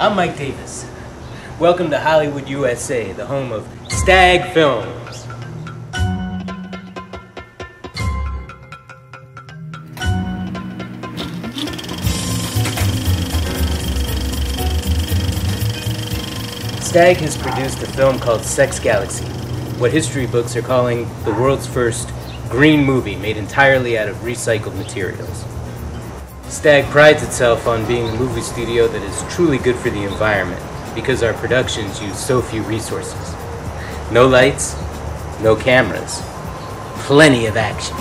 I'm Mike Davis. Welcome to Hollywood, USA, the home of Stag Films. Stag has produced a film called Sex Galaxy, what history books are calling the world's first green movie made entirely out of recycled materials. Stag prides itself on being a movie studio that is truly good for the environment because our productions use so few resources. No lights, no cameras, plenty of action.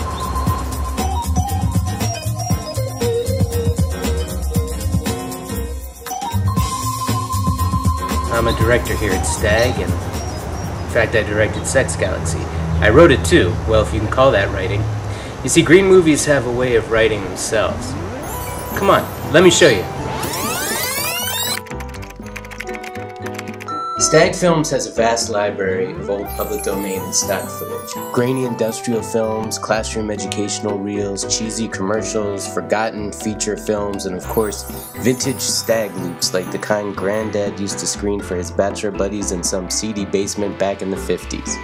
I'm a director here at Stag, and in fact I directed Sex Galaxy. I wrote it too, well, if you can call that writing. You see, green movies have a way of writing themselves. Come on, let me show you. Stag Films has a vast library of old public domain and stock footage. Grainy industrial films, classroom educational reels, cheesy commercials, forgotten feature films, and of course, vintage Stag loops like the kind Granddad used to screen for his bachelor buddies in some seedy basement back in the 50s.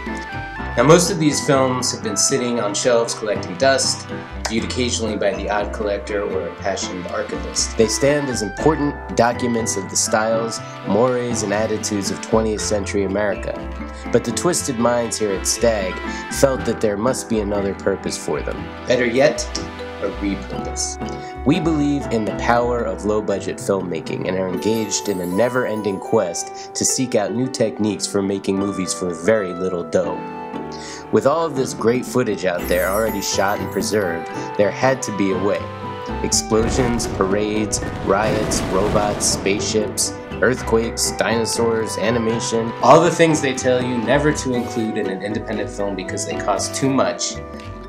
Now, most of these films have been sitting on shelves collecting dust, viewed occasionally by the odd collector or a passionate archivist. They stand as important documents of the styles, mores, and attitudes of 20th century America. But the twisted minds here at Stag felt that there must be another purpose for them. Better yet, a repurpose. We believe in the power of low-budget filmmaking and are engaged in a never-ending quest to seek out new techniques for making movies for very little dough. With all of this great footage out there already shot and preserved, there had to be a way. Explosions, parades, riots, robots, spaceships, earthquakes, dinosaurs, animation, all the things they tell you never to include in an independent film because they cost too much,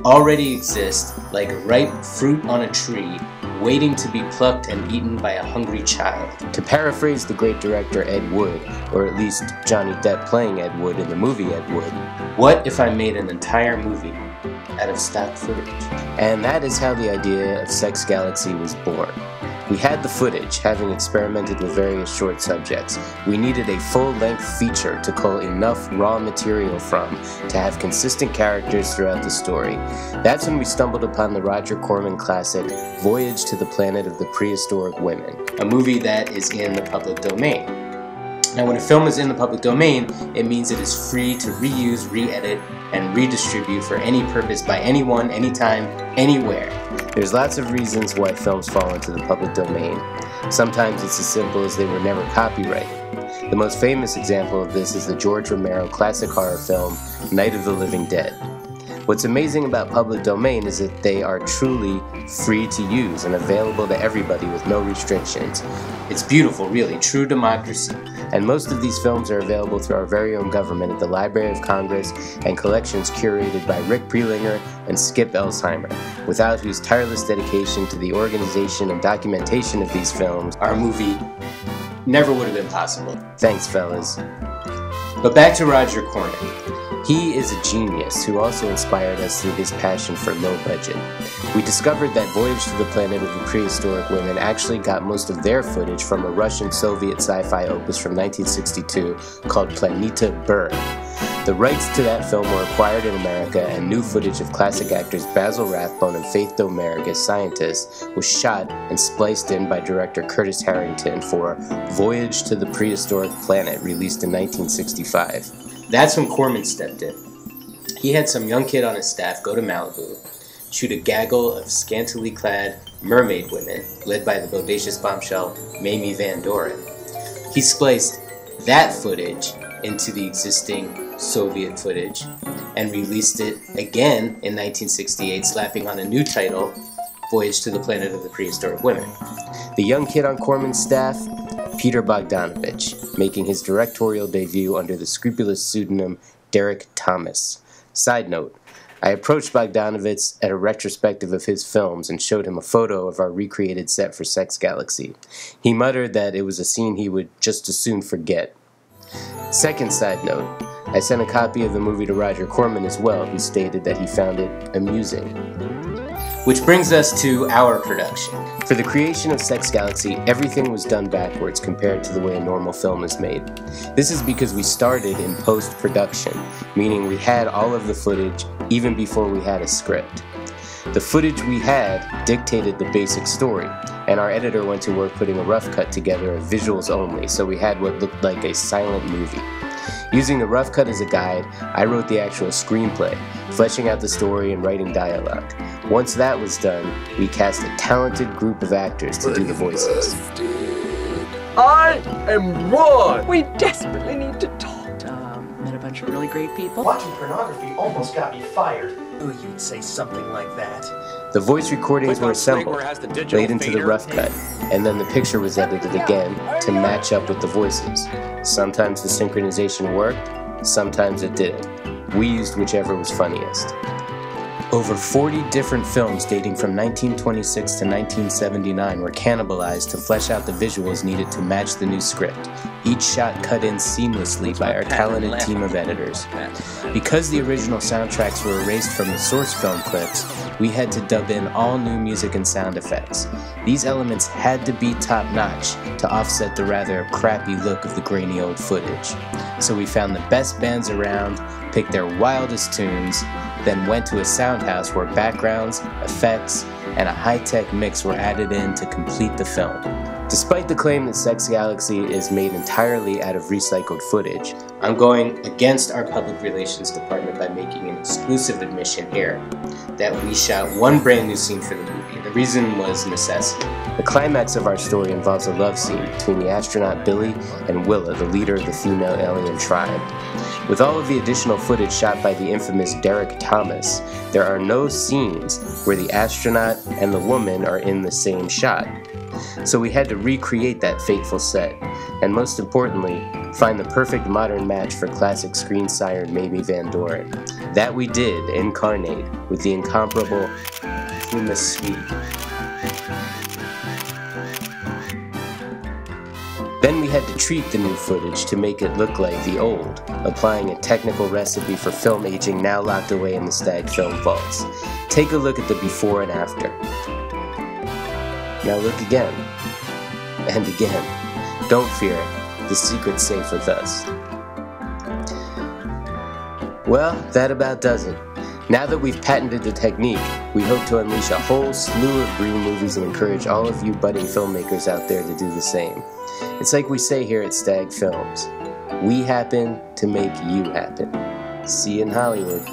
already exist like ripe fruit on a tree, waiting to be plucked and eaten by a hungry child. To paraphrase the great director Ed Wood, or at least Johnny Depp playing Ed Wood in the movie Ed Wood, what if I made an entire movie out of stock footage? And that is how the idea of Sex Galaxy was born. We had the footage, having experimented with various short subjects. We needed a full-length feature to cull enough raw material from to have consistent characters throughout the story. That's when we stumbled upon the Roger Corman classic, Voyage to the Planet of the Prehistoric Women, a movie that is in the public domain. Now, when a film is in the public domain, it means it is free to reuse, re-edit, and redistribute for any purpose by anyone, anytime, anywhere. There's lots of reasons why films fall into the public domain. Sometimes it's as simple as they were never copyrighted. The most famous example of this is the George Romero classic horror film, Night of the Living Dead. What's amazing about public domain is that they are truly free to use and available to everybody with no restrictions. It's beautiful, really, true democracy. And most of these films are available through our very own government at the Library of Congress and collections curated by Rick Prelinger and Skip Elsheimer, without whose tireless dedication to the organization and documentation of these films, our movie never would have been possible. Thanks, fellas. But back to Roger Corman. He is a genius who also inspired us through his passion for low budget. We discovered that Voyage to the Planet of the Prehistoric Women actually got most of their footage from a Russian-Soviet sci-fi opus from 1962 called Planeta Burn. The rights to that film were acquired in America, and new footage of classic actors Basil Rathbone and Faith Domergue as scientists was shot and spliced in by director Curtis Harrington for Voyage to the Prehistoric Planet, released in 1965. That's when Corman stepped in. He had some young kid on his staff go to Malibu, shoot a gaggle of scantily clad mermaid women, led by the bodacious bombshell Mamie Van Doren. He spliced that footage into the existing Soviet footage and released it again in 1968, slapping on a new title, Voyage to the Planet of the Prehistoric Women. The young kid on Corman's staff, Peter Bogdanovich, making his directorial debut under the scrupulous pseudonym Derek Thomas. Side note, I approached Bogdanovich at a retrospective of his films and showed him a photo of our recreated set for Sex Galaxy. He muttered that it was a scene he would just as soon forget. Second side note, I sent a copy of the movie to Roger Corman as well, who stated that he found it amusing. Which brings us to our production. For the creation of Sex Galaxy, everything was done backwards compared to the way a normal film is made. This is because we started in post-production, meaning we had all of the footage even before we had a script. The footage we had dictated the basic story, and our editor went to work putting a rough cut together of visuals only, so we had what looked like a silent movie. Using the rough cut as a guide, I wrote the actual screenplay, fleshing out the story and writing dialogue. Once that was done, we cast a talented group of actors to do the voices. I am Ron! We desperately need to talk. Met a bunch of really great people. Watching pornography almost got me fired. Oh, you'd say something like that. The voice recordings were assembled, laid into the rough cut, and then the picture was edited again to match up with the voices. Sometimes the synchronization worked, sometimes it didn't. We used whichever was funniest. Over 40 different films dating from 1926 to 1979 were cannibalized to flesh out the visuals needed to match the new script, each shot cut in seamlessly by our talented team of editors. Because the original soundtracks were erased from the source film clips, we had to dub in all new music and sound effects. These elements had to be top-notch to offset the rather crappy look of the grainy old footage. So we found the best bands around, picked their wildest tunes, then went to a sound house where backgrounds, effects, and a high-tech mix were added in to complete the film. Despite the claim that Sex Galaxy is made entirely out of recycled footage, I'm going against our public relations department by making an exclusive admission here that we shot one brand new scene for the movie. The reason was necessity. The climax of our story involves a love scene between the astronaut Billy and Willa, the leader of the female alien tribe. With all of the additional footage shot by the infamous Derek Thomas, there are no scenes where the astronaut and the woman are in the same shot. So we had to recreate that fateful set, and most importantly, find the perfect modern match for classic screen siren Mamie Van Doren. That we did in Carnate with the incomparable Uma Sweet. Then we had to treat the new footage to make it look like the old, applying a technical recipe for film aging now locked away in the Stag film vaults. Take a look at the before and after. Now look again, and again. Don't fear, the secret's safe with us. Well, that about does it. Now that we've patented the technique, we hope to unleash a whole slew of green movies and encourage all of you budding filmmakers out there to do the same. It's like we say here at Stag Films, we happen to make you happen. See you in Hollywood.